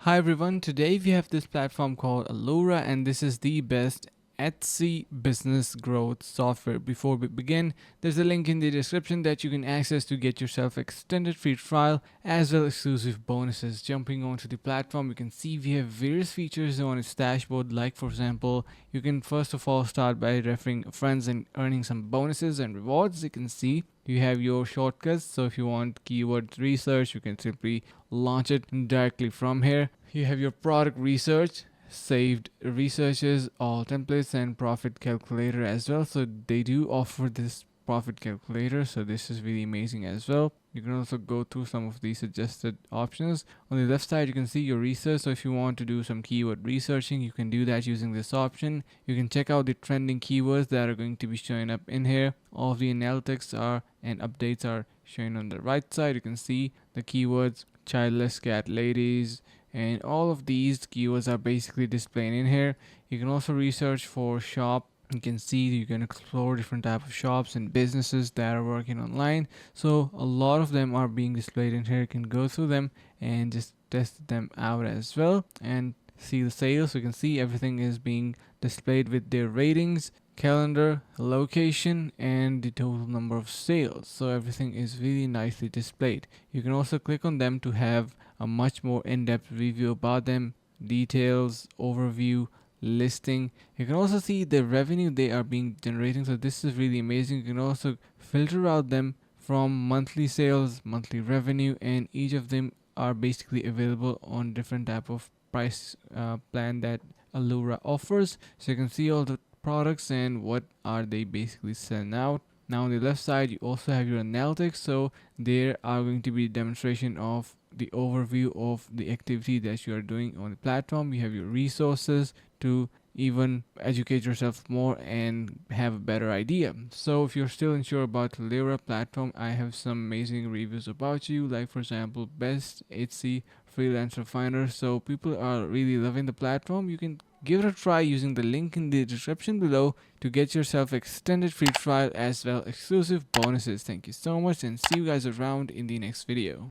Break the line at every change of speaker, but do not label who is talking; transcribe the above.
Hi everyone, today we have this platform called Alura and this is the best Etsy business growth software. Before we begin, there's a link in the description that you can access to get yourself extended free trial as well as exclusive bonuses. Jumping onto the platform, you can see we have various features on its dashboard, like for example, you can first of all start by referring friends and earning some bonuses and rewards. You can see you have your shortcuts, so if you want keyword research you can simply launch it directly from here. You have your product research, saved researches, all templates, and profit calculator as well. So they do offer this profit calculator, so this is really amazing as well. You can also go through some of these suggested options. On the left side you can see your research, so if you want to do some keyword researching you can do that using this option. You can check out the trending keywords that are going to be showing up in here. All of the analytics are and updates are shown on the right side. You can see the keywords childless cat ladies, and all of these keywords are basically displayed in here. You can also research for shop. You can see you can explore different type of shops and businesses that are working online, so a lot of them are being displayed in here. You can go through them and just test them out as well and see the sales. So you can see everything is being displayed with their ratings, calendar, location, and the total number of sales. So everything is really nicely displayed. You can also click on them to have a much more in-depth review about them, details, overview, listing. You can also see the revenue they are being generating, so this is really amazing. You can also filter out them from monthly sales, monthly revenue, and each of them are basically available on different type of price plan that Alura offers. So you can see all the products and what are they basically selling out. Now on the left side you also have your analytics, so there are going to be demonstration of the overview of the activity that you are doing on the platform. You have your resources to even educate yourself more and have a better idea. So if you're still unsure about the Alura platform, I have some amazing reviews about you, like for example best Etsy freelancer finder. So people are really loving the platform. You can give it a try using the link in the description below to get yourself extended free trial as well exclusive bonuses. Thank you so much and see you guys around in the next video.